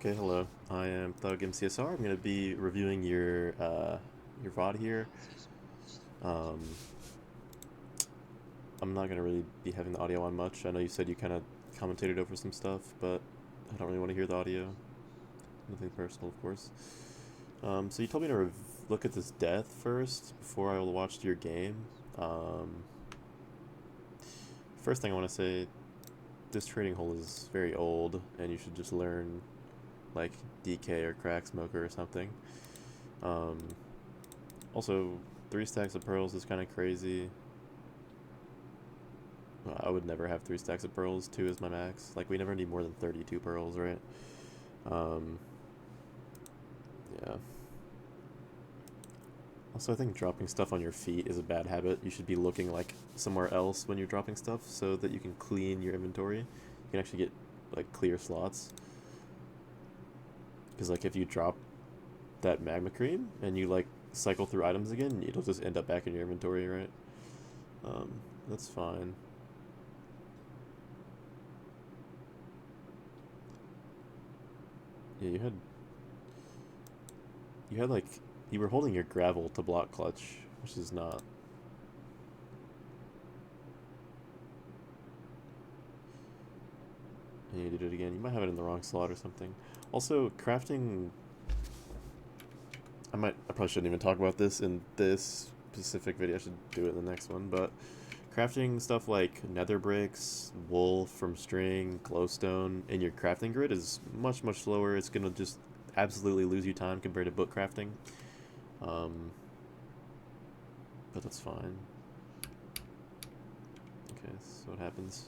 Okay, hello. I am Thug MCSR. I'm gonna be reviewing your VOD here. Um, I'm not gonna really be having the audio on much. I know you said you kind of commentated over some stuff, but I don't really want to hear the audio. Nothing personal, of course. So you told me to look at this death first before I will watch your game. Um, First thing I want to say, this trading hole is very old, and you should just learn like DK or crack smoker or something. Um, Also, 3 stacks of pearls is kind of crazy. I would never have 3 stacks of pearls. 2 is my max. Like, we never need more than 32 pearls, right? Um, yeah. Also, I think dropping stuff on your feet is a bad habit. You should be looking, like, somewhere else when you're dropping stuff so that you can clean your inventory. You can actually get, like, clear slots. Because, like, if you drop that magma cream and you, like, cycle through items again, it'll just end up back in your inventory, right? Um, that's fine. Yeah, you had like you were holding your gravel to block clutch, which is not. And you did it again. You might have it in the wrong slot or something. Also, crafting. I probably shouldn't even talk about this in this specific video. I should do it in the next one. But crafting stuff like nether bricks, wool from string, glowstone in your crafting grid is much slower. It's gonna just absolutely lose you time compared to book crafting. Um, but that's fine. Okay, so what happens?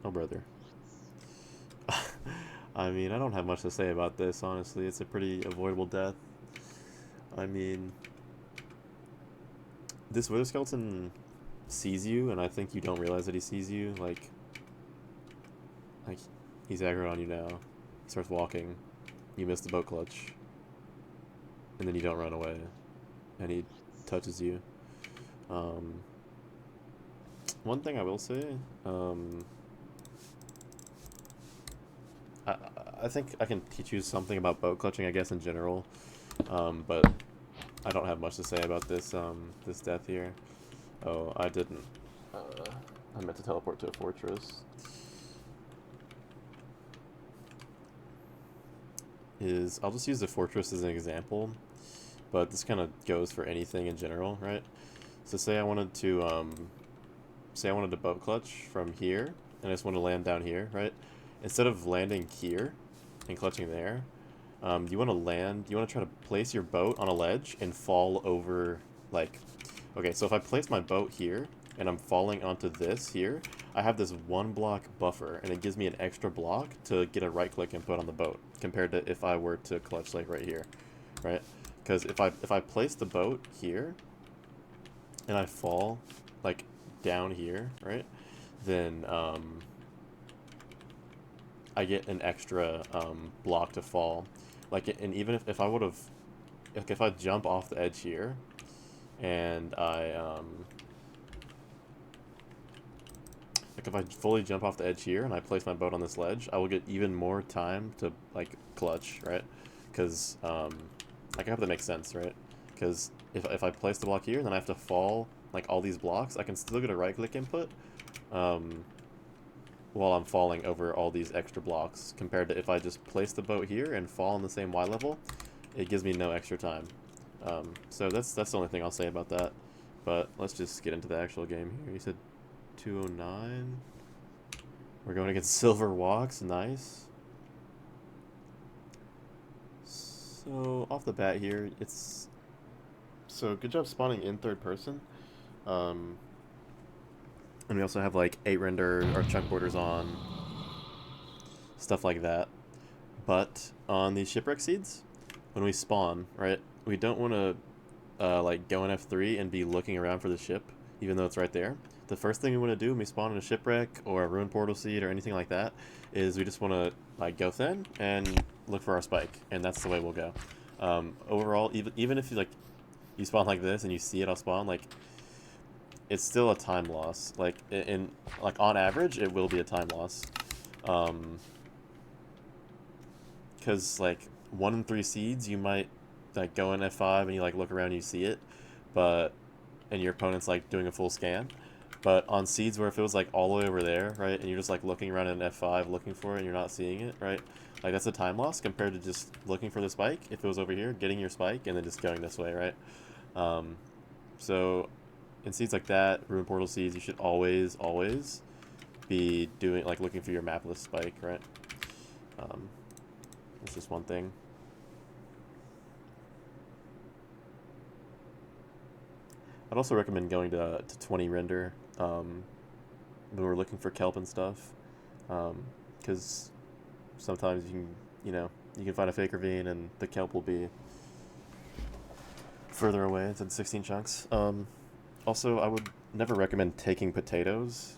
Oh, brother. I mean, I don't have much to say about this, honestly. It's a pretty avoidable death. I mean, this Wither Skeleton sees you, and I think you don't realize that he sees you. Like he's aggroed on you now. He starts walking. You miss the boat clutch. And then you don't run away. And he touches you. Um, One thing I will say, um, I, I think I can teach you something about boat clutching, I guess, in general. But I don't have much to say about this death here. Oh, I didn't. I meant to teleport to a fortress. I'll just use the fortress as an example, but this kind of goes for anything in general, right? So say I wanted to boat clutch from here, and I just want to land down here, right? Instead of landing here and clutching there, you want to land. You want to try to place your boat on a ledge and fall over, like, okay. So if I place my boat here and I'm falling onto this here, I have this 1 block buffer, and it gives me an extra block to get a right click input on the boat compared to if I were to clutch like right here, right? Because if I place the boat here and I fall like down here, right? Then I get an extra block to fall. Like, and even if I would have, like, if I jump off the edge here, and like, if I fully jump off the edge here and I place my boat on this ledge, I will get even more time to like clutch, right? Because like, I hope that makes sense, right? Because if I place the block here, then I have to fall like all these blocks. I can still get a right click input, um, while I'm falling over all these extra blocks, compared to if I just place the boat here and fall on the same Y level, it gives me no extra time. So that's the only thing I'll say about that. But let's just get into the actual game here. You said 209. We're going against Silver Walks. Nice. So off the bat here, so good job spawning in third person. Um, and we also have like 8 render or chunk borders on, stuff like that. But on these shipwreck seeds, when we spawn, right, we don't want to like go in F3 and be looking around for the ship, even though it's right there. The first thing we want to do when we spawn in a shipwreck or a ruined portal seed or anything like that is we just want to like go thin and look for our spike, and that's the way we'll go. Overall, even if you like you spawn like this and you see it, I'll spawn like it's still a time loss. Like like on average, it will be a time loss. Because like 1 in 3 seeds, you might like go in F5 and you like look around and you see it, but and your opponent's like doing a full scan. But on seeds where if it was like all the way over there, right, and you're just like looking around in F5 looking for it and you're not seeing it, right? Like that's a time loss compared to just looking for the spike. If it was over here, getting your spike and then just going this way, right? So in seeds like that, Ruin Portal seeds, you should always be doing like looking for your mapless spike, right? That's just one thing. I'd also recommend going to 20 render when we're looking for kelp and stuff, because sometimes you can find a fake ravine and the kelp will be further away than 16 chunks. Also, I would never recommend taking potatoes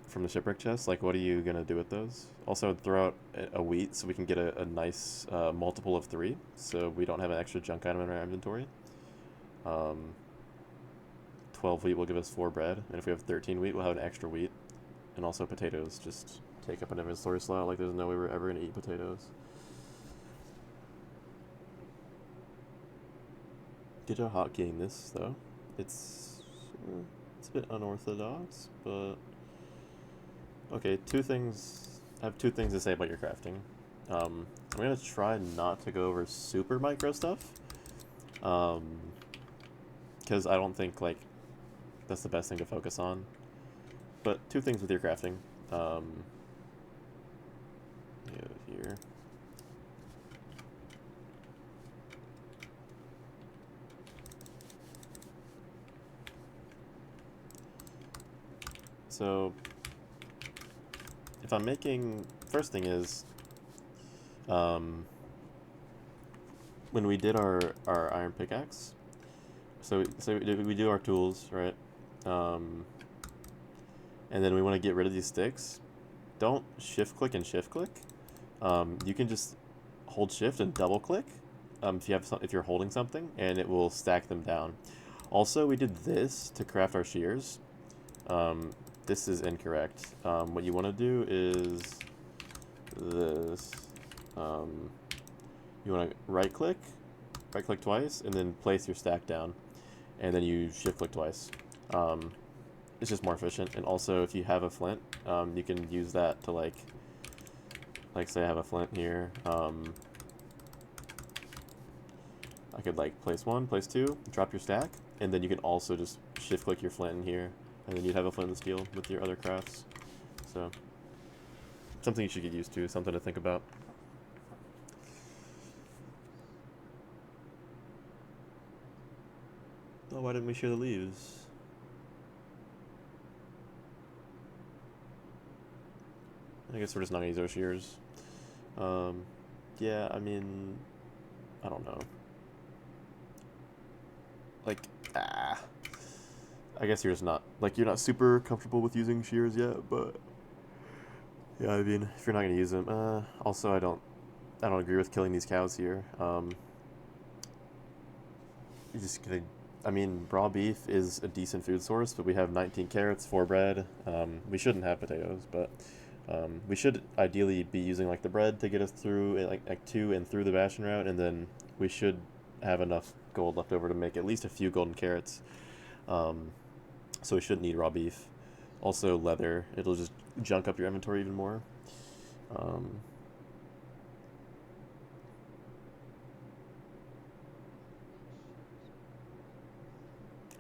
from the shipwreck chest. Like, what are you gonna do with those? Also, I'd throw out a wheat so we can get a nice multiple of 3, so we don't have an extra junk item in our inventory. 12 wheat will give us 4 bread, and if we have 13 wheat, we'll have an extra wheat. And also potatoes just take up an inventory slot. Like, there's no way we're ever gonna eat potatoes. Good job hotkeying this, though. It's a bit unorthodox, but okay. I have 2 things to say about your crafting. I'm gonna try not to go over super micro stuff, because I don't think like that's the best thing to focus on. But 2 things with your crafting. Here. So, if I'm making, first thing is, when we did our iron pickaxe, so we do our tools, right? And then we want to get rid of these sticks. Don't shift click and shift click. You can just hold shift and double click if you're holding something, and it will stack them down. Also, we did this to craft our shears. This is incorrect. What you want to do is this. You want to right click twice, and then place your stack down, and then you shift click twice. It's just more efficient. And also, if you have a flint, you can use that to like say I have a flint here. I could like place 1, place 2, drop your stack, and then you can also just shift click your flint in here, and then you'd have a flint and steel with your other crafts. So, something you should get used to, something to think about. Oh, why didn't we share the leaves? I guess we're just not gonna use our shears. Yeah, I mean, I don't know. Like, I guess you're just not, like, you're not super comfortable with using shears yet, but yeah, I mean, if you're not gonna use them, also I don't agree with killing these cows here. You're just gonna, I mean, raw beef is a decent food source, but we have 19 carrots, 4 bread. We shouldn't have potatoes, but we should ideally be using like the bread to get us through like 2 and through the Bastion route, and then we should have enough gold left over to make at least a few golden carrots. So we shouldn't need raw beef. Also leather, it'll just junk up your inventory even more.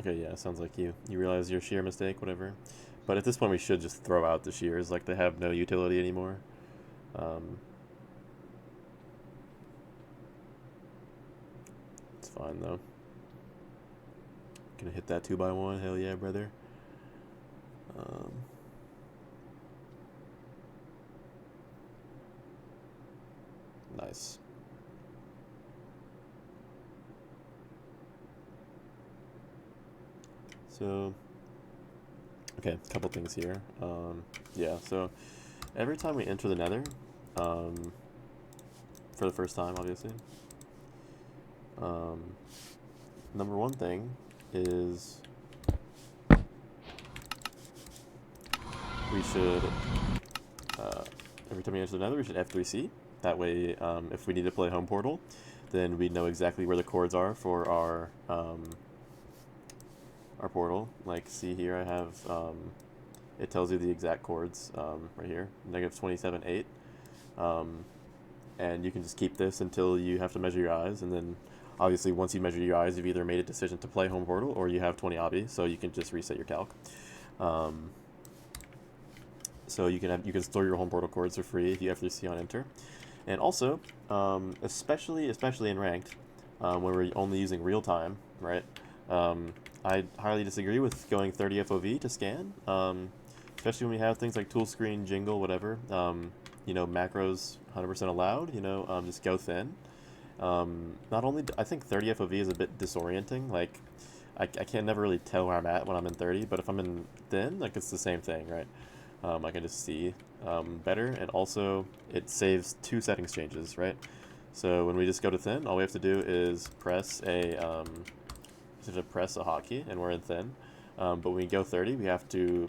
Okay, yeah, sounds like you realize your shear mistake, whatever. But at this point we should just throw out the shears, like they have no utility anymore. It's fine though. Gonna hit that 2x1, hell yeah, brother. Nice. So, okay, a couple things here. Yeah, so every time we enter the nether, for the first time, obviously, number 1 thing is we should, every time we enter the nether, we should F3C. That way, if we need to play home portal, then we know exactly where the chords are for our portal. Like, see here, I have, it tells you the exact chords, right here, negative 27.8. And you can just keep this until you have to measure your eyes, and then obviously once you measure your eyes, you've either made a decision to play home portal or you have 20 obby, so you can just reset your calc. So you can store your home portal chords for free if you F3C on enter. And also, especially in ranked, when we're only using real time, right? I highly disagree with going 30 FOV to scan, especially when we have things like tool screen, jingle, whatever. You know, macros 100% allowed. You know, just go thin. Not only I think 30 FOV is a bit disorienting. Like, I can't never really tell where I'm at when I'm in 30, but if I'm in thin, like it's the same thing, right? I can just see better, and also it saves 2 settings changes, right? So when we just go to thin, all we have to do is press a hotkey, and we're in thin. But when we go 30, we have to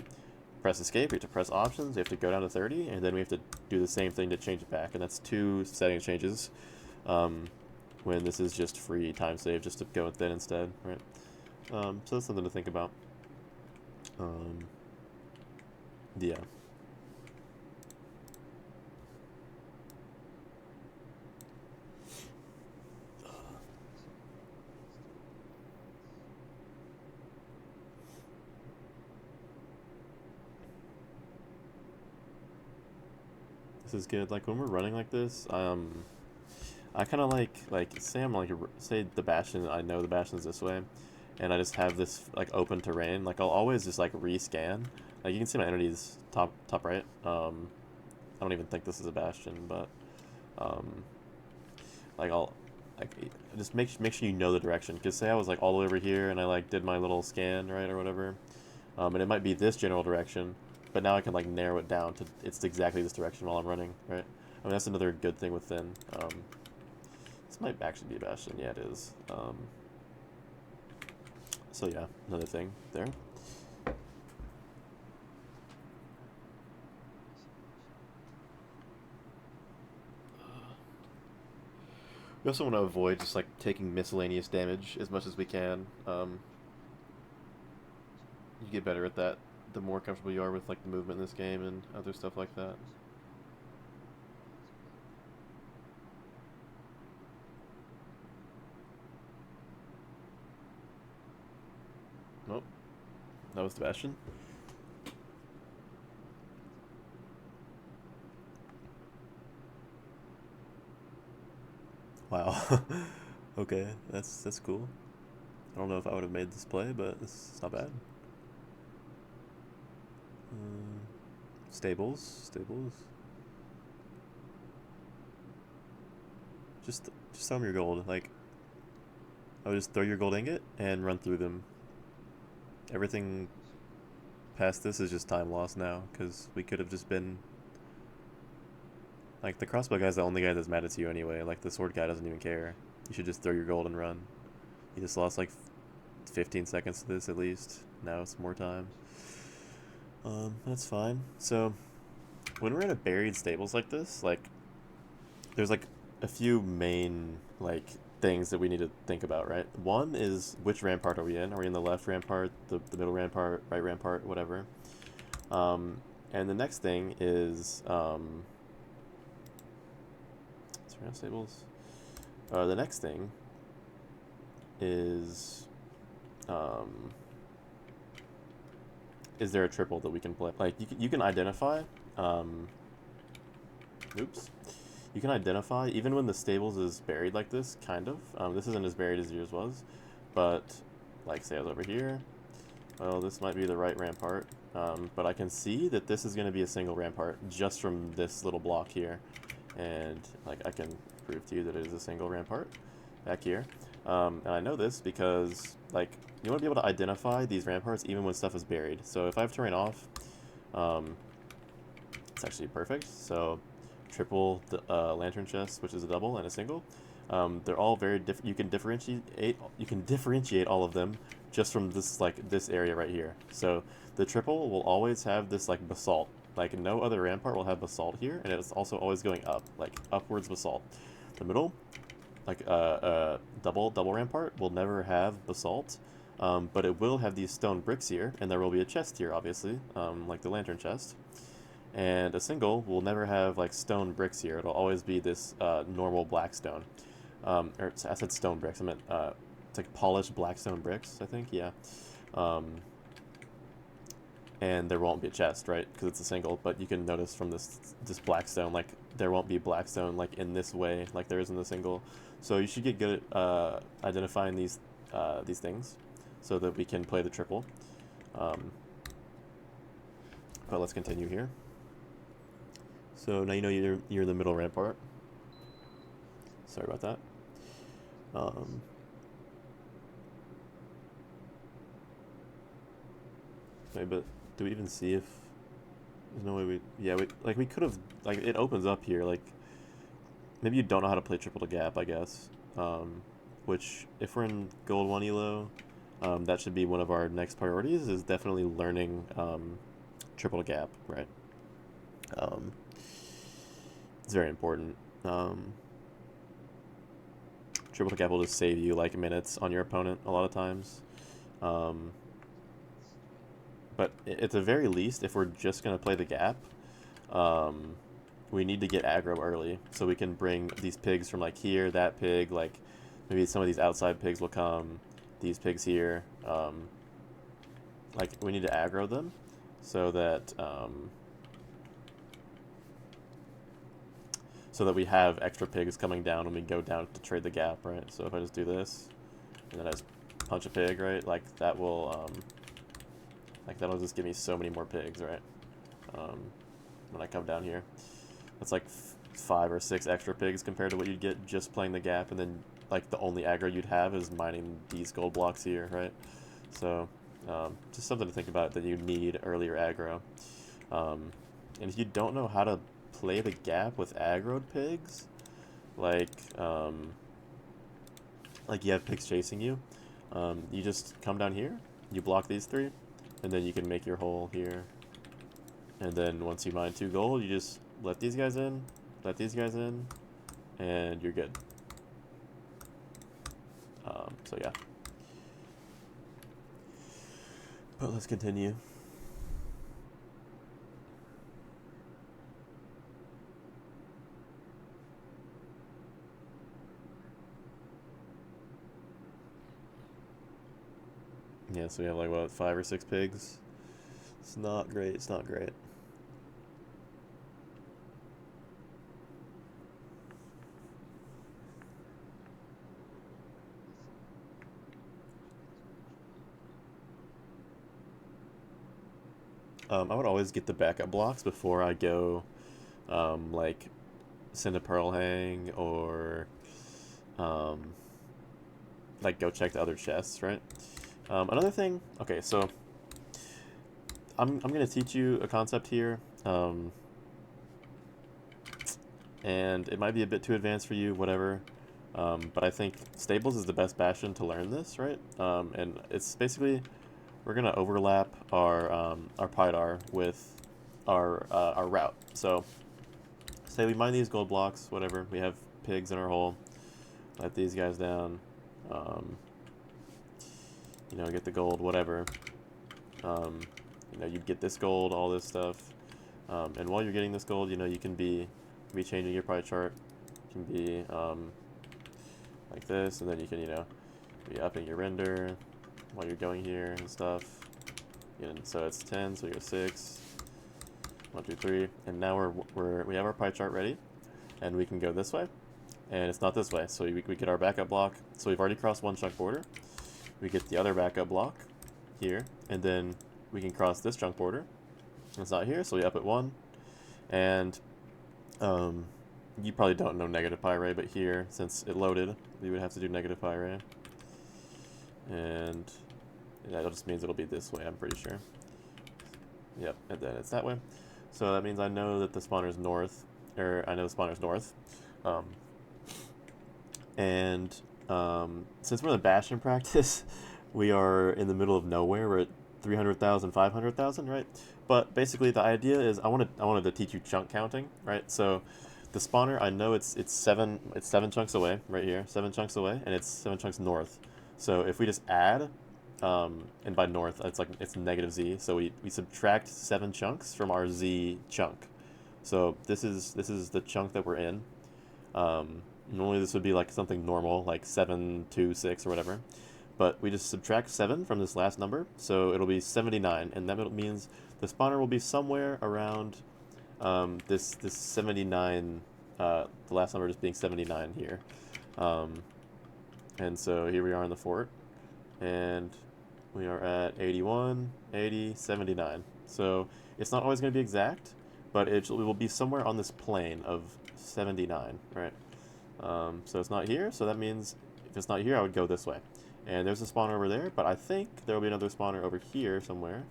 press escape, we have to press options, we have to go down to 30, and then we have to do the same thing to change it back, and that's 2 settings changes when this is just free time save, just to go thin instead, right? So that's something to think about. Yeah. This is good. Like when we're running like this, I kind of like say I'm like say the Bastion. I know the Bastion's this way, and I just have this like open terrain. Like I'll always just like rescan. Like you can see my entities top right. I don't even think this is a Bastion, but like I'll like just make sure you know the direction. Cause say I was like all the way over here and I like did my little scan right or whatever, and it might be this general direction, but now I can like narrow it down to it's exactly this direction while I'm running, right? I mean that's another good thing with Thin. This might actually be a Bastion. Yeah, it is. So yeah, another thing there. We also want to avoid just like taking miscellaneous damage as much as we can. You get better at that the more comfortable you are with like the movement in this game and other stuff like that. Nope, that was the Bastion. Wow. Okay, that's cool. I don't know if I would have made this play, but it's not bad. Um, stables. Just throw them your gold. Like I would just throw your gold ingot and run through them. Everything past this is just time lost now because we could have just been like the crossbow guy's the only guy that's mad at you anyway. Like the sword guy doesn't even care. You should just throw your gold and run. You just lost like 15 seconds to this at least. Now it's more time. That's fine. So when we're in a buried stables like this, like there's like a few main like things that we need to think about, right? One is which rampart are we in? Are we in the left rampart, the middle rampart, right rampart, whatever? And the next thing is surround stables. The next thing is there a triple that we can play? Like you can identify. Oops. You can identify even when the stables is buried like this, kind of. This isn't as buried as yours was, but like say I was over here. Well, this might be the right rampart, but I can see that this is going to be a single rampart just from this little block here, and like I can prove to you that it is a single rampart back here. And I know this because like you want to be able to identify these ramparts even when stuff is buried. So if I have terrain off, it's actually perfect. So triple the lantern chest, which is a double and a single. They're all very different. You can differentiate all of them just from this like this area right here. So the triple will always have this like basalt. Like no other rampart will have basalt here, and it's also always going up, like upwards basalt. The middle, like double rampart, will never have basalt, but it will have these stone bricks here, and there will be a chest here, obviously, like the lantern chest. And a single will never have like stone bricks here. It'll always be this normal black stone. Or I said stone bricks. I meant it's like polished blackstone bricks, I think. Yeah. Um, and there won't be a chest, right? Because it's a single. But you can notice from this blackstone, like there won't be blackstone like in this way, like there is in the single. So you should get good at identifying these things, so that we can play the triple. But let's continue here. So now you know you're in the middle rampart. Sorry about that. Okay, but do we even see if there's no way we could have, like, it opens up here, like maybe you don't know how to play triple to gap, I guess. Which if we're in gold 1 elo, that should be one of our next priorities, is definitely learning triple to gap, right? It's very important. Triple to gap will just save you like minutes on your opponent a lot of times. But at the very least, if we're just going to play the gap, we need to get aggro early, so we can bring these pigs from like here, that pig, like maybe some of these outside pigs will come, these pigs here. Like we need to aggro them so that we have extra pigs coming down when we go down to trade the gap, right? So if I just do this, and then I just punch a pig, right? Like that will, that'll just give me so many more pigs, right? When I come down here, that's like 5 or 6 extra pigs compared to what you'd get just playing the gap, and then like the only aggro you'd have is mining these gold blocks here, right? So just something to think about, that you need earlier aggro. And if you don't know how to play the gap with aggroed pigs, like you have pigs chasing you, you just come down here, you block these 3, and then you can make your hole here, and then once you mine 2 gold, you just let these guys in, and you're good. So yeah, but let's continue. Yeah, so we have like, what, 5 or 6 pigs? It's not great, it's not great. I would always get the backup blocks before I go, like, send a pearl hang, or, like, go check the other chests, right? Another thing, okay, so I'm gonna teach you a concept here, and it might be a bit too advanced for you, whatever, but I think stables is the best bastion to learn this, right? And it's basically, we're gonna overlap our Pydar with our route. So say we mine these gold blocks, whatever, we have pigs in our hole, let these guys down, you know, get the gold, whatever. You know, you get this gold, all this stuff, and while you're getting this gold, you know, you can be changing your pie chart. You can be like this, and then you can, you know, be upping your render while you're going here and stuff. And so it's 10, so you go 6, 1, 2, 3, and now we have our pie chart ready, and we can go this way, and it's not this way. So we get our backup block. So we've already crossed 1 chunk border. We get the other backup block here, and then we can cross this chunk border. It's not here, so we up at 1, and you probably don't know negative pi ray, but here, since it loaded, we would have to do negative pi ray, and that just means it'll be this way, I'm pretty sure. Yep, and then it's that way. So that means I know that the spawner's north, or I know the spawner's north. And since we're in the bastion practice, We are in the middle of nowhere. We're at 300,000, 500,000, right? But basically, the idea is I wanted to teach you chunk counting, right? So, the spawner, I know it's seven chunks away, right here, 7 chunks away, and it's 7 chunks north. So if we just add, and by north, it's negative z. So we subtract 7 chunks from our z chunk. So this is the chunk that we're in. Normally this would be like something normal, like 726 or whatever. But we just subtract 7 from this last number, so it'll be 79, and that means the spawner will be somewhere around this 79, the last number just being 79 here. Um, and so here we are in the fort, and we are at 81, 80, 79. So it's not always going to be exact, but it will be somewhere on this plane of 79, right? So it's not here, so that means if it's not here, I would go this way. And there's a spawner over there, but I think there will be another spawner over here somewhere.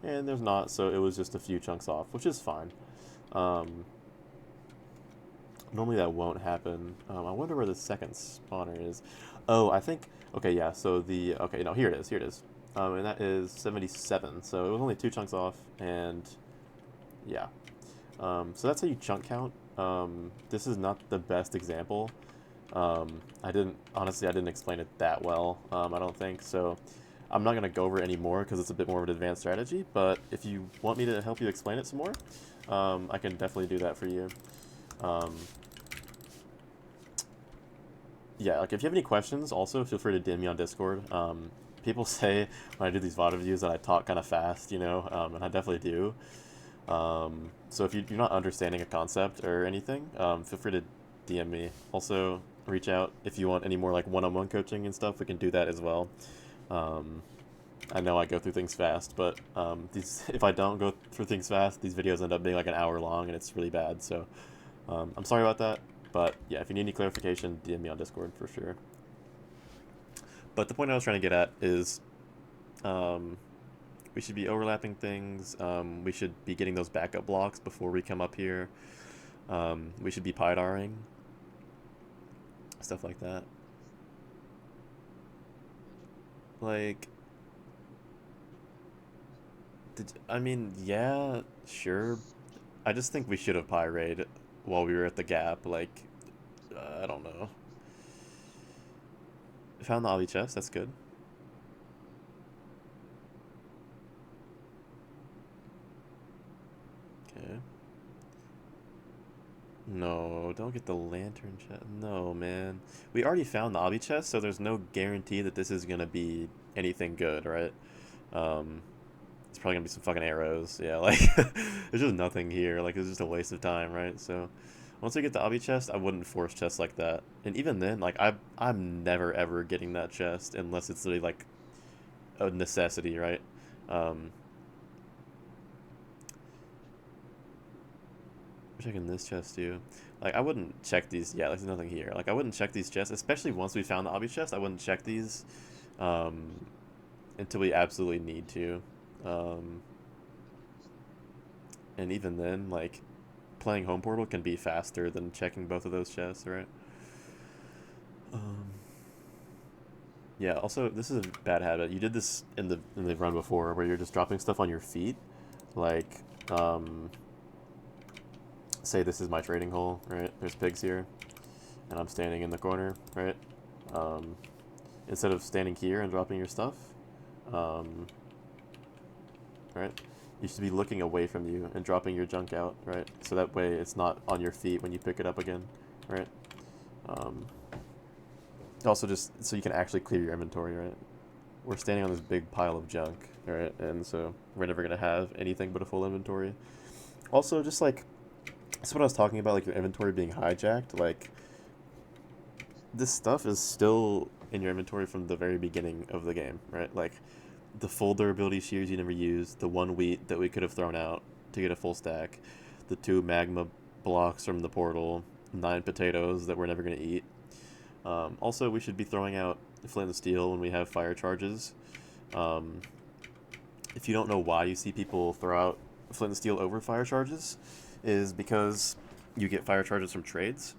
And there's not, so it was just a few chunks off, which is fine. Normally that won't happen. I wonder where the second spawner is. Oh, I think, okay, yeah, so okay, no, here it is. And that is 77, so it was only 2 chunks off, and yeah. So that's how you chunk count. This is not the best example. Honestly, I didn't explain it that well, I don't think, so I'm not going to go over it anymore because it's a bit more of an advanced strategy, but if you want me to help you explain it some more, I can definitely do that for you. Yeah, like if you have any questions, also feel free to DM me on Discord. People say when I do these VOD reviews that I talk kind of fast, and I definitely do. So if you're not understanding a concept or anything, feel free to DM me. Also, reach out if you want any more like one-on-one coaching and stuff. We can do that as well. I know I go through things fast, but if I don't go through things fast, these videos end up being like an hour long, and it's really bad. So I'm sorry about that. But yeah, if you need any clarification, DM me on Discord for sure. But the point I was trying to get at is we should be overlapping things. We should be getting those backup blocks before we come up here. We should be PyDARing. Stuff like that. Like, I mean, yeah, sure. I just think we should have pyrayed while we were at the gap. Like, I don't know. Found the obby chest. That's good. Okay. No, don't get the lantern chest. No, man. We already found the obby chest, so there's no guarantee that this is gonna be anything good, right? Um, it's probably gonna be some fucking arrows. Yeah, like there's just nothing here. Like it's just a waste of time, right? So once we get the obby chest, I wouldn't force chests like that. And even then, like I'm never ever getting that chest unless it's really like a necessity, right? Um, we're checking this chest too. Like I wouldn't check these. Yeah, like, there's nothing here. Like I wouldn't check these chests, especially once we found the obby chest. I wouldn't check these um, until we absolutely need to. Um, and even then, like playing home portal can be faster than checking both of those chests, right? Um, yeah. Also, this is a bad habit. You did this in the run before, where you're just dropping stuff on your feet, like um, say this is my trading hole, right? There's pigs here, and I'm standing in the corner, right? Um, Instead of standing here and dropping your stuff, um, right? You should be looking away from you and dropping your junk out, right? So that way it's not on your feet when you pick it up again, right? Um, Also, just so you can actually clear your inventory, right? We're standing on this big pile of junk, right? And so we're never gonna have anything but a full inventory. Also, just like that's what I was talking about, like your inventory being hijacked. Like this stuff is still in your inventory from the very beginning of the game, right? Like the full durability shears you never used, the 1 wheat that we could have thrown out to get a full stack, the 2 magma blocks from the portal, 9 potatoes that we're never going to eat. Also, we should be throwing out flint and steel when we have fire charges. Um, if you don't know why you see people throw out flint and steel over fire charges, is because you get fire charges from trades.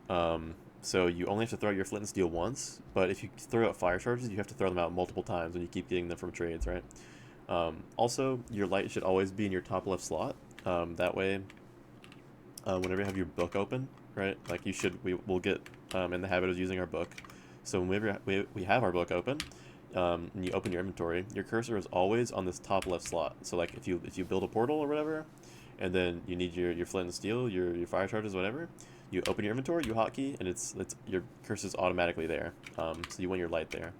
Um, So you only have to throw out your flint and steel once, but if you throw out fire charges, you have to throw them out multiple times when you keep getting them from trades, right? Also, your light should always be in your top left slot. That way, whenever you have your book open, right? Like we'll get in the habit of using our book. So whenever we have our book open, and you open your inventory, your cursor is always on this top left slot. So like if you build a portal or whatever, and then you need your flint and steel, your fire charges, whatever, you open your inventory, you hotkey, and it's your cursor's automatically there. So you want your light there.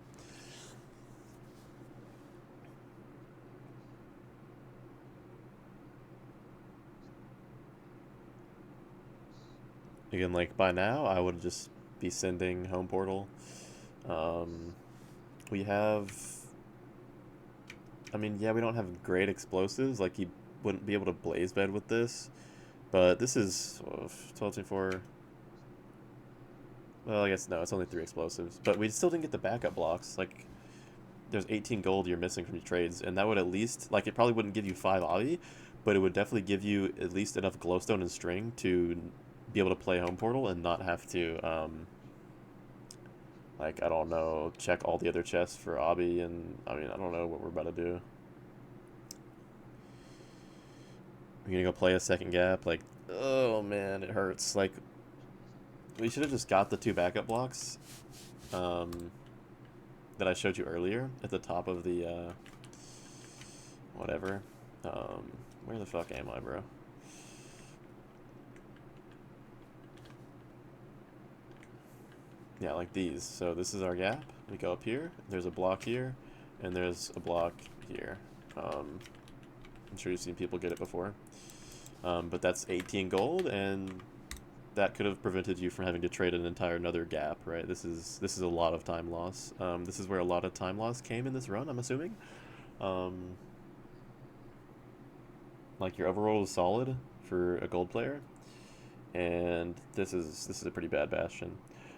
Again, like by now, I would just be sending home portal. Um, we have, I mean, yeah, we don't have great explosives. Like, you wouldn't be able to blaze bed with this. But this is 12, 24. Well, I guess no, it's only 3 explosives. But we still didn't get the backup blocks. Like, there's 18 gold you're missing from your trades. And that would at least, like, it probably wouldn't give you 5 obby, but it would definitely give you at least enough glowstone and string to be able to play home portal and not have to, like, I don't know, check all the other chests for obby. And, I mean, I don't know what we're about to do. We're gonna go play a second gap. Like, oh man, it hurts. Like, we should have just got the 2 backup blocks that I showed you earlier at the top of the whatever. Where the fuck am I, bro? Yeah, like these. So this is our gap. We go up here. There's a block here, and there's a block here. I'm sure you've seen people get it before. But that's 18 gold, and that could have prevented you from having to trade an entire another gap, right? This is a lot of time loss. This is where a lot of time loss came in this run, I'm assuming. Like, your overall is solid for a gold player, and this is a pretty bad bastion.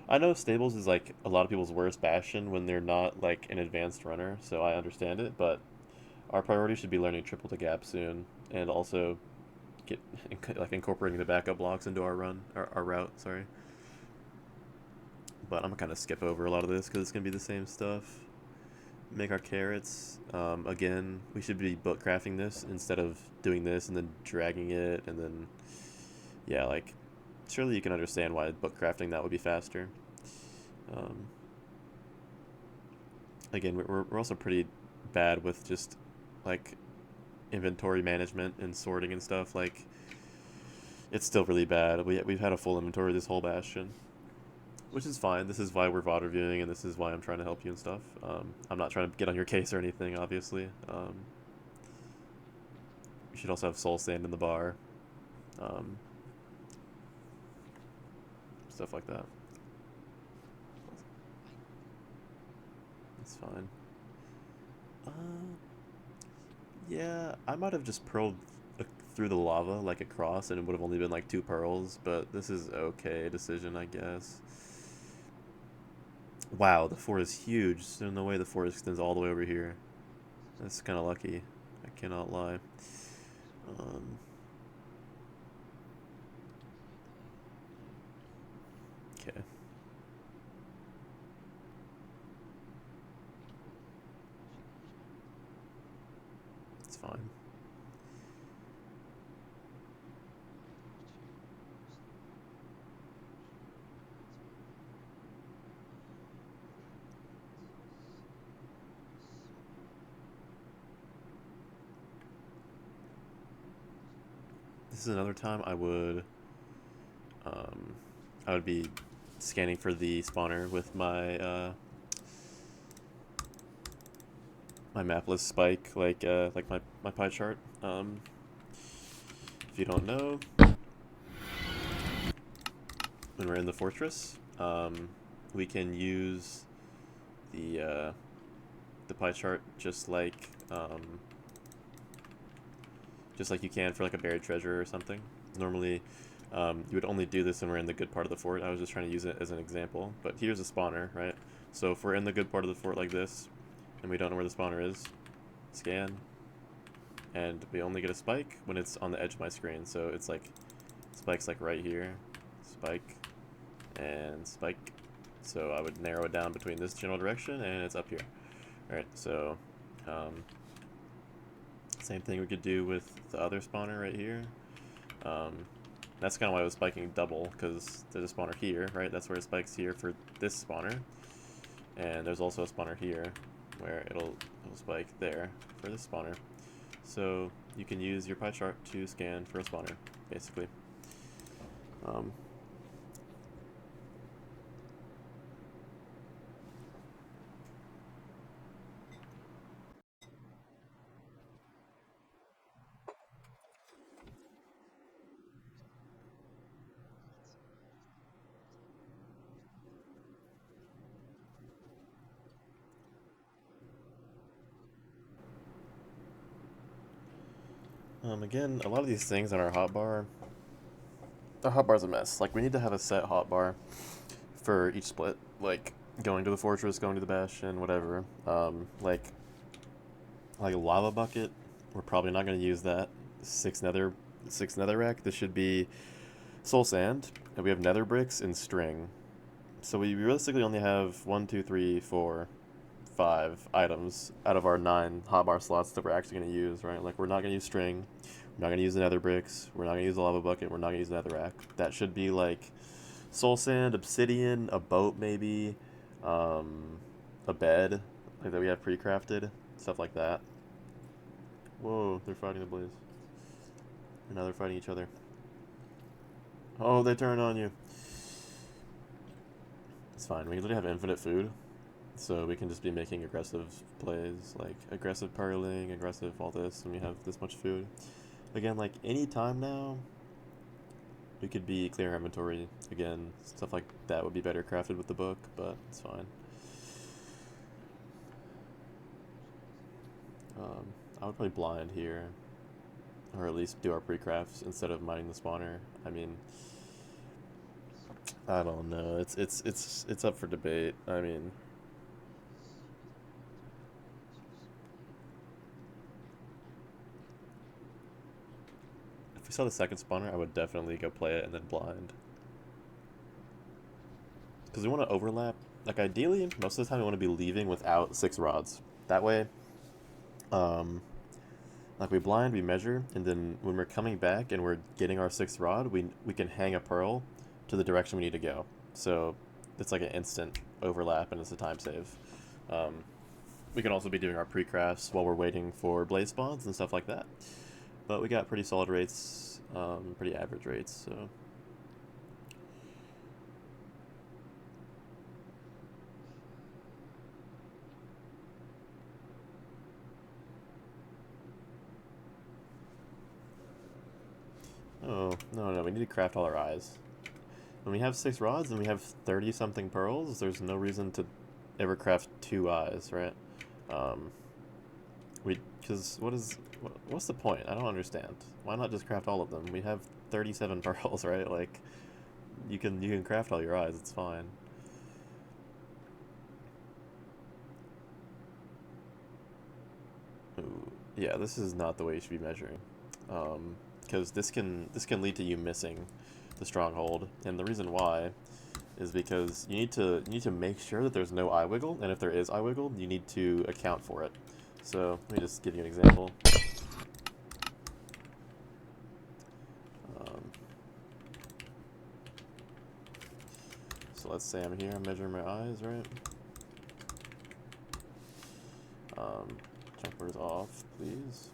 I know stables is like a lot of people's worst bastion when they're not like an advanced runner, so I understand it, but our priority should be learning triple to gap soon, and also get like incorporating the backup blocks into our run, our route. Sorry, but I'm gonna kind of skip over a lot of this because it's gonna be the same stuff. Make our carrots. Again, we should be book crafting this instead of doing this and then dragging it, and then yeah, like surely you can understand why book crafting that would be faster. Um, Again, we're also pretty bad with just like inventory management and sorting and stuff. Like, it's still really bad. We've had a full inventory this whole bastion, which is fine. This is why we're VOD reviewing, and this is why I'm trying to help you and stuff. I'm not trying to get on your case or anything, obviously. You should also have soul sand in the bar. Um, Stuff like that. It's fine. Uh, yeah, I might have just pearled through the lava like across, and it would have only been like 2 pearls, but this is okay decision, I guess. Wow, the fort is huge. There's no way the fort extends all the way over here. That's kind of lucky. I cannot lie. Um, okay. It's fine. This is another time um, I would be scanning for the spawner with my mapless spike, like my pie chart. If you don't know, when we're in the fortress, we can use the pie chart just like you can for like a buried treasure or something. Normally, you would only do this when we're in the good part of the fort. I was just trying to use it as an example, but here's a spawner, right? So if we're in the good part of the fort like this, and we don't know where the spawner is, scan, and we only get a spike when it's on the edge of my screen. So it's like, spike's like right here, spike, and spike. So I would narrow it down between this general direction and it's up here. Alright, so same thing we could do with the other spawner right here. That's kind of why I was spiking double, because there's a spawner here, right? That's where it spikes here for this spawner. And there's also a spawner here where it'll spike there for this spawner. So you can use your pie chart to scan for a spawner, basically. Again, a lot of these things on our hotbar, our hotbar's a mess. Like, we need to have a set hotbar for each split, like going to the fortress, going to the bastion, whatever. Like a lava bucket, we're probably not going to use that. Six netherrack. This should be soul sand, and we have nether bricks and string. So we realistically only have 1, 2, 3, 4, 5 items out of our 9 hotbar slots that we're actually going to use, right? Like, we're not going to use string, we're not going to use the nether bricks, we're not going to use the lava bucket, we're not going to use the netherrack. That should be like soul sand, obsidian, a boat maybe, a bed like that we have pre-crafted, stuff like that. Whoa, they're fighting the blaze. And now they're fighting each other. Oh, they turn on you. It's fine. We literally have infinite food, so we can just be making aggressive plays, like aggressive pearling, aggressive all this, and we have this much food. Again, like any time now, we could be clearing inventory again. Stuff like that would be better crafted with the book, but it's fine. I would probably blind here, or at least do our pre-crafts instead of mining the spawner. I mean, I don't know. It's up for debate. I mean, if we saw the second spawner, I would definitely go play it and then blind. Because we want to overlap. Like, ideally, most of the time we want to be leaving without 6 rods. That way, like, we blind, we measure, and then when we're coming back and we're getting our 6th rod, we can hang a pearl to the direction we need to go. So it's like an instant overlap and it's a time save. We can also be doing our pre-crafts while we're waiting for blaze spawns and stuff like that. But we got pretty solid rates, pretty average rates, so... Oh, no, we need to craft all our eyes. When we have 6 rods and we have 30-something pearls, there's no reason to ever craft 2 eyes, right? Because what's the point? I don't understand. Why not just craft all of them? We have 37 pearls, right? Like, you can craft all your eyes, it's fine. Ooh, yeah, this is not the way you should be measuring. Because this can lead to you missing the stronghold, and the reason why is because you need to make sure that there's no eye wiggle, and if there is eye wiggle, you need to account for it. So let me just give you an example. So let's say I'm here, I'm measuring my eyes, right? Jumpers off, please.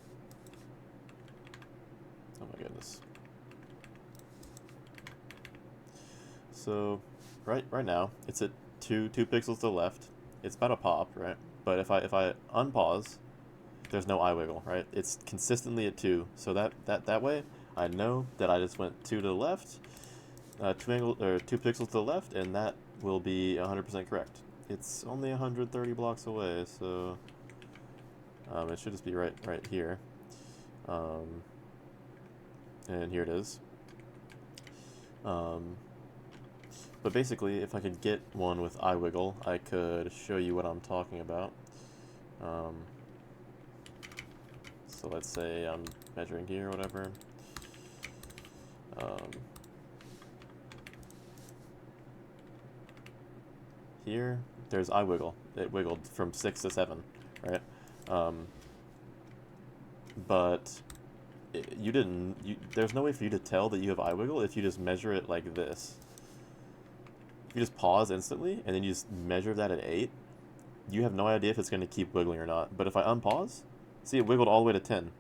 Oh my goodness. So right now it's at 2 pixels to the left. It's about to pop, right? But if I unpause, there's no eye wiggle, right? It's consistently at 2. So that way I know that I just went 2 to the left, 2 pixels to the left, and that will be 100% correct. It's only 130 blocks away, so it should just be right here. And here it is. But basically, if I could get one with eye wiggle, I could show you what I'm talking about. So let's say I'm measuring here or whatever. here, there's eye wiggle. It wiggled from 6 to 7, right? Um, but you didn't. There's no way for you to tell that you have eye wiggle if you just measure it like this. If you just pause instantly and then you just measure that at 8, you have no idea if it's going to keep wiggling or not. But if I unpause, see, it wiggled all the way to 10,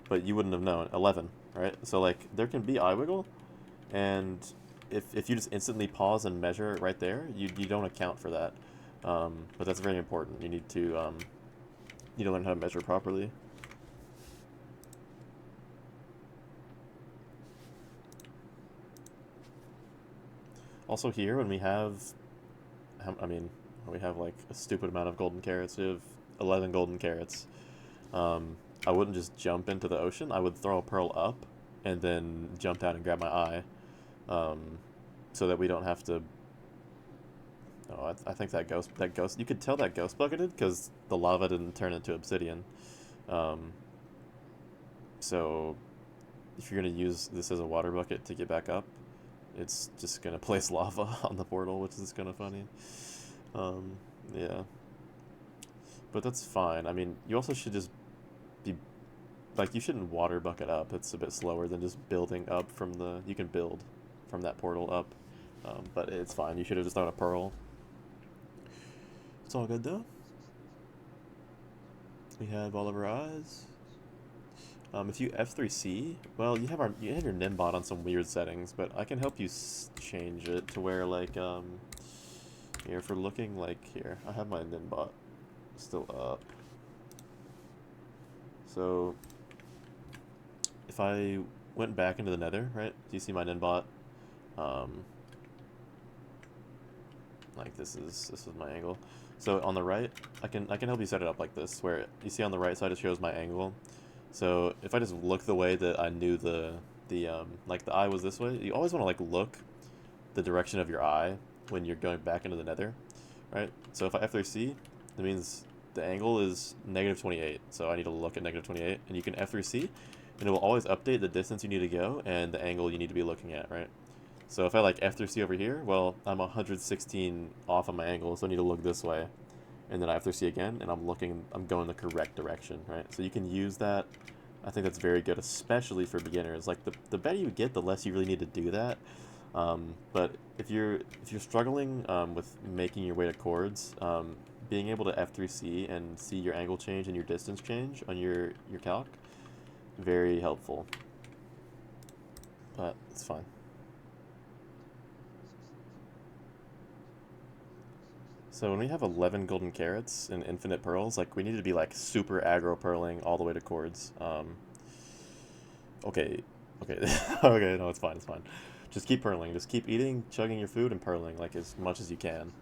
but you wouldn't have known. 11, right? So like there can be eye wiggle, and if you just instantly pause and measure it right there, you don't account for that. But that's very important. You need to learn how to measure properly. Also here, when we have, I mean, we have like a stupid amount of golden carrots. We have 11 golden carrots. I wouldn't just jump into the ocean. I would throw a pearl up and then jump down and grab my eye, so that we don't have to. Oh, I think that ghost. You could tell that ghost bucketed because the lava didn't turn into obsidian. So if you're gonna use this as a water bucket to get back up, it's just gonna place lava on the portal, which is kind of funny. Yeah, but that's fine. I mean, you also should just be like, you shouldn't water bucket up. It's a bit slower than just building up from the. You can build from that portal up, but it's fine. You should have just thrown a pearl. It's all good though. We have all of our eyes. If you F3C, well, you have your Nimbot on some weird settings, but I can help you change it to where like here, for looking like here, I have my Nimbot still up. So if I went back into the Nether, right? Do you see my Nimbot? Like this is my angle. So on the right, I can help you set it up like this, where you see on the right side it shows my angle. So if I just look the way that I knew like the eye was this way, you always want to like look the direction of your eye when you're going back into the Nether, right? So if I F3C, that means the angle is -28. So I need to look at -28, and you can F3C, and it will always update the distance you need to go and the angle you need to be looking at, right? So if I like F3C over here, well, I'm 116 off on my angle, so I need to look this way. And then I F3C again, and I'm going the correct direction, right? So you can use that. I think that's very good, especially for beginners. Like the better you get, the less you really need to do that. But if you're struggling with making your way to chords, being able to F3C and see your angle change and your distance change on your calc, very helpful. But it's fine. So when we have 11 golden carrots and infinite pearls, like we need to be like super aggro pearling all the way to chords. Okay, okay, okay, no, it's fine, it's fine. Just keep pearling, just keep eating, chugging your food, and pearling like as much as you can.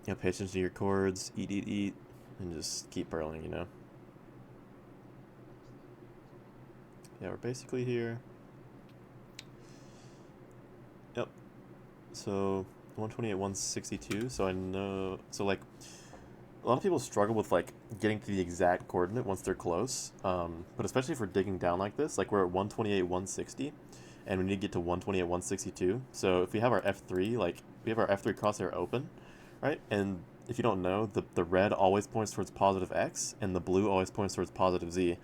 Pay attention to your chords, eat, and just keep pearling, you know? Yeah, we're basically here. Yep. So 128, 162. So I know. So like, a lot of people struggle with like getting to the exact coordinate once they're close. But especially if we're digging down like this, like we're at 128, 160, and we need to get to 128, 162. So if we have our F3, like we have our F3 crosshair open, right? And if you don't know, the red always points towards positive X, and the blue always points towards positive Z.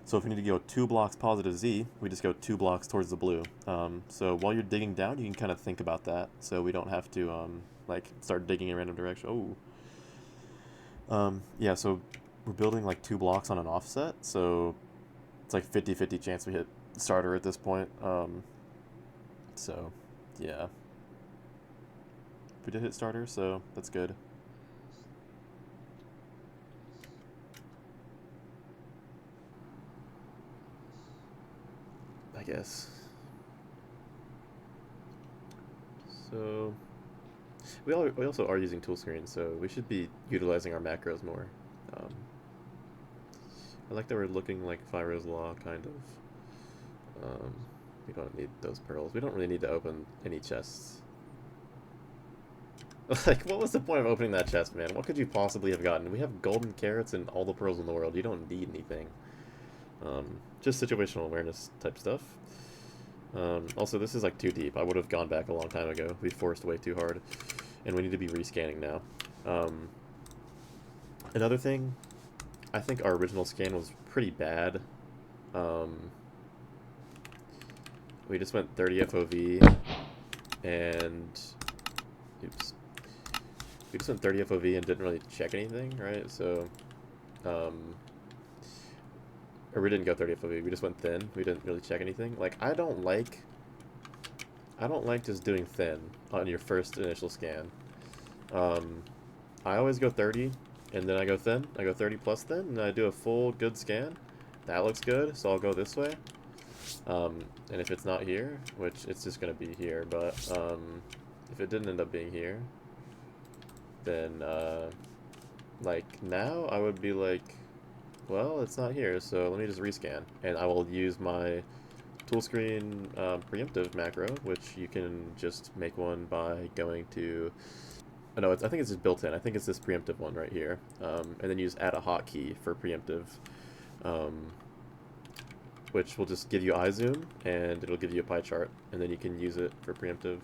So if we need to go 2 blocks positive Z, we just go 2 blocks towards the blue. So while you're digging down, you can kind of think about that, so we don't have to like start digging in a random direction. Yeah, so we're building like 2 blocks on an offset, so it's like 50-50 chance we hit starter at this point. So yeah, we did hit starter, so that's good. I guess. So we also are using tool screen, so we should be utilizing our macros more. I like that we're looking like Fyro's Law, kind of. We don't need those pearls. We don't really need to open any chests. Like, what was the point of opening that chest, man? What could you possibly have gotten? We have golden carrots and all the pearls in the world. You don't need anything. Just situational awareness type stuff. Also, this is like too deep. I would have gone back a long time ago. We forced way too hard, and we need to be rescanning now. Um, Another thing, I think our original scan was pretty bad. Um, we just went 30 FOV, and oops, we just went 30 FOV and didn't really check anything, right? So, um, or we didn't go 30 FOV. We just went thin. We didn't really check anything. Like I don't like just doing thin on your first initial scan. Um, I always go 30, and then I go thin. I go 30 plus thin, and I do a full good scan. That looks good, so I'll go this way. And if it's not here, which it's just gonna be here, but if it didn't end up being here, then like now I would be like, well, it's not here, so let me just rescan, and I will use my tool screen preemptive macro, which you can just make one by going to. Oh, no, I think it's just built in. I think it's this preemptive one right here, and then you just add a hotkey for preemptive. Um, which will just give you eye zoom, and it'll give you a pie chart, and then you can use it for preemptive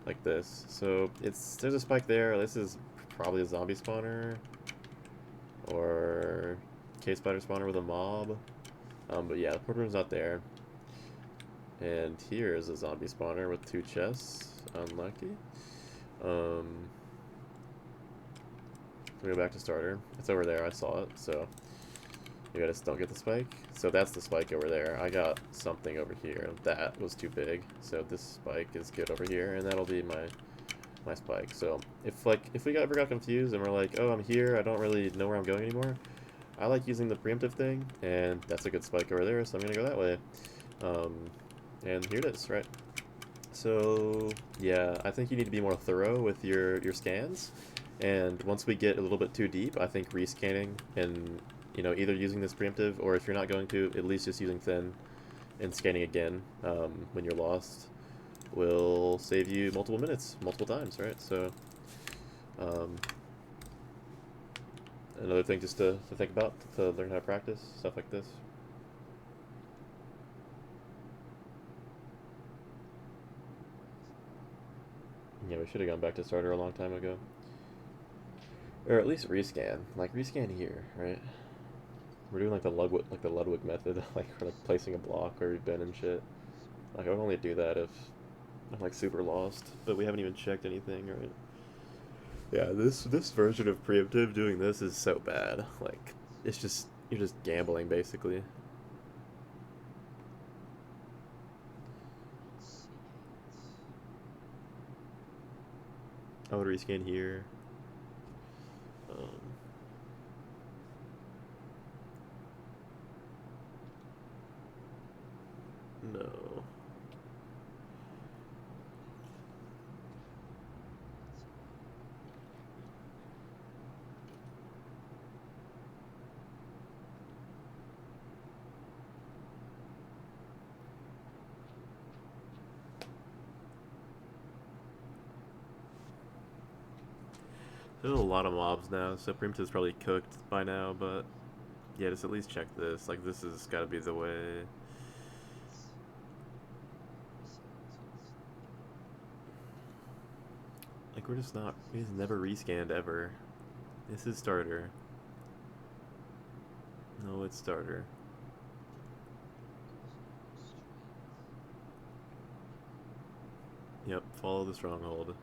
like this. So there's a spike there. This is probably a zombie spawner or cave spider spawner with a mob. But yeah, the portal room's not there. And here is a zombie spawner with 2 chests. Unlucky. We go back to starter. It's over there. I saw it. So maybe I just don't get the spike. So that's the spike over there. I got something over here. That was too big. So this spike is good over here, and that'll be my spike. So if we ever got confused and we're like, oh, I'm here, I don't really know where I'm going anymore, I like using the preemptive thing, and that's a good spike over there, so I'm gonna go that way. And here it is, right? So yeah, I think you need to be more thorough with your scans. And once we get a little bit too deep, I think rescanning and either using this preemptive, or if you're not going to, at least just using thin and scanning again when you're lost will save you multiple minutes, multiple times, right? So another thing just to think about, to learn how to practice, stuff like this. Yeah, we should have gone back to starter a long time ago. Or at least rescan. Like, rescan here, right? We're doing like the Ludwig method, like we're like placing a block where we've been and shit. Like I would only do that if I'm like super lost, but we haven't even checked anything, right? Yeah, this version of preemptive doing this is so bad. Like it's just you're just gambling basically. I would rescan here. Um, no. There's a lot of mobs now, so preemptive's probably cooked by now, but yeah, just at least check this. Like this has got to be the way. Like we just never rescanned ever. This is starter. No, it's starter. Yep, follow the stronghold.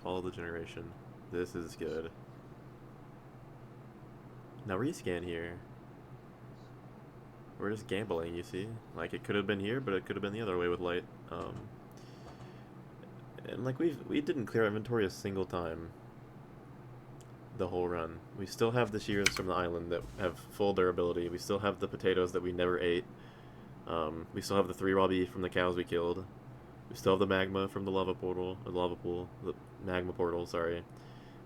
Follow the generation. This is good. Now rescan here. We're just gambling, you see? Like it could have been here, but it could have been the other way with light. And like we didn't clear our inventory a single time the whole run. We still have the shears from the island that have full durability. We still have the potatoes that we never ate. We still have the 3 raw beef from the cows we killed. We still have the magma from the lava portal, the lava pool, the magma portal, sorry.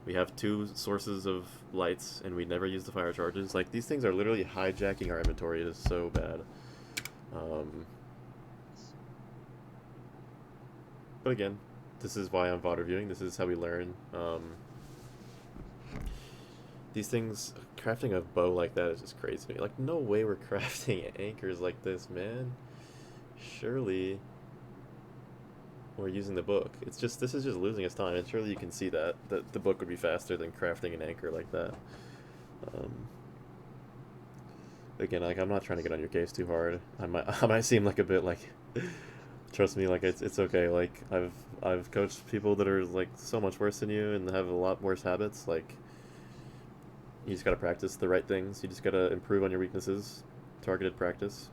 We have 2 sources of lights, and we never use the fire charges. Like, these things are literally hijacking our inventory. It is so bad. But again, this is why I'm VOD reviewing. This is how we learn. These things, crafting a bow like that is just crazy to me. Like, no way we're crafting anchors like this, man. Surely. or using the book. It's just this is just losing its time, and surely you can see that the book would be faster than crafting an anchor like that. Um, Again, like I'm not trying to get on your case too hard. I might seem like a bit like trust me, like it's okay. Like I've coached people that are like so much worse than you and have a lot worse habits. Like you just gotta practice the right things. You just gotta improve on your weaknesses. Targeted practice.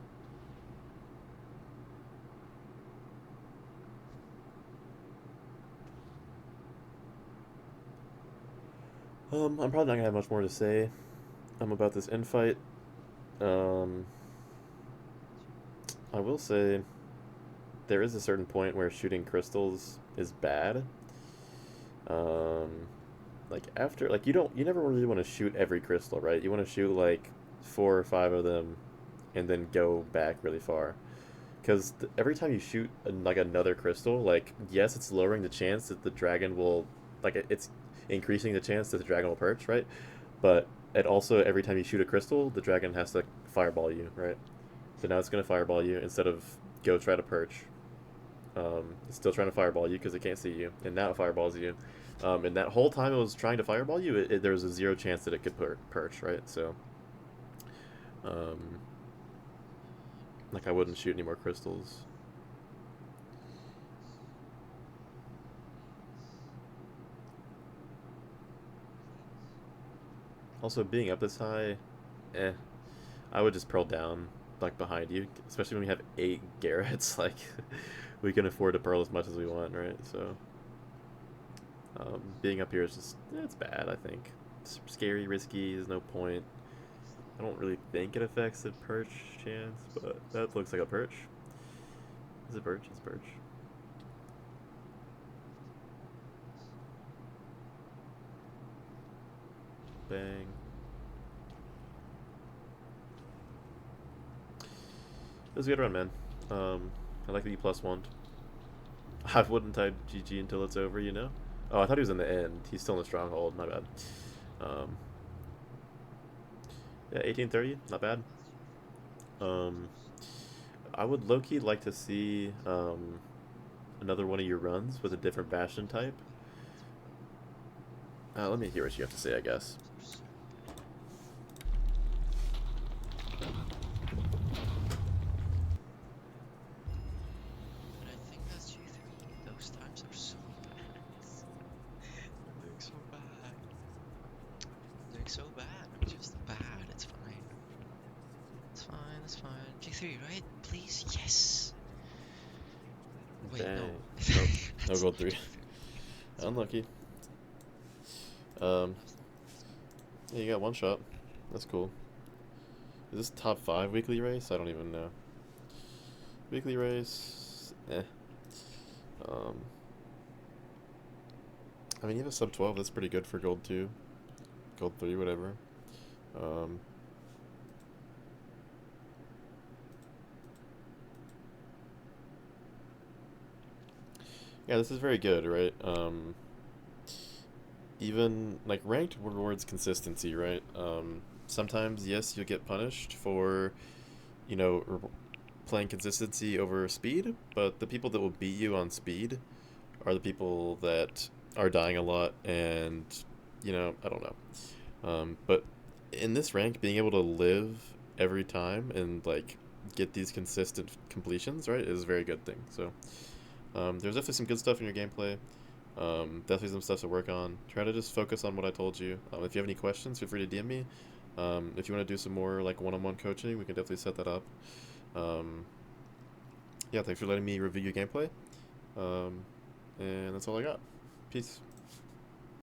I'm probably not gonna have much more to say about this infight. Um, I will say there is a certain point where shooting crystals is bad. Um, like after you never really want to shoot every crystal, right? You want to shoot like 4 or 5 of them, and then go back really far. Because every time you shoot like another crystal, like yes, it's lowering the chance that the dragon will, like it's increasing the chance that the dragon will perch, right? But it also every time you shoot a crystal, the dragon has to fireball you, right? So now it's gonna fireball you instead of go try to perch. It's still trying to fireball you because it can't see you, and now it fireballs you. And that whole time it was trying to fireball you, there was a zero chance that it could perch, right? So, um, like I wouldn't shoot any more crystals. Also, being up this high, eh, I would just pearl down like behind you, especially when we have 8 Garretts. Like, we can afford to pearl as much as we want, right? So, being up here is just it's bad. I think it's scary, risky. There's no point. I don't really think it affects the perch chance, but that looks like a perch. Is it perch? It's perch. Bang. It was a good run, man. I like that you plus one. I wouldn't type GG until it's over, you know? Oh, I thought he was in the end. He's still in the stronghold. My bad. Um, yeah, 1830. Not bad. Um, I would low key like to see another one of your runs with a different Bastion type. Let me hear what you have to say, I guess. But I think that's G3. Those times are so bad. I'm doing so bad. I'm doing so bad. I'm just bad. It's fine. It's fine. It's fine. G3, right? Please? Yes. Wait, no. Dang. Nope. No That's gold not 3. G3. Sorry. Unlucky. That Um, was yeah, you got one shot. That's cool. Is this top 5 weekly race? I don't even know. Weekly race, eh. Um, I mean, you have a sub 12. That's pretty good for gold 2, gold 3, whatever. Um, yeah, this is very good, right? Even like ranked rewards consistency, right? Sometimes yes, you'll get punished for, you know, playing consistency over speed, but the people that will beat you on speed are the people that are dying a lot, and I don't know. But in this rank, being able to live every time and like get these consistent completions, right, is a very good thing. So there's definitely some good stuff in your gameplay. Definitely some stuff to work on. Try to just focus on what I told you. If you have any questions, feel free to DM me. If you want to do some more like one-on-one coaching, we can definitely set that up. Um, yeah, thanks for letting me review your gameplay. And that's all I got. Peace.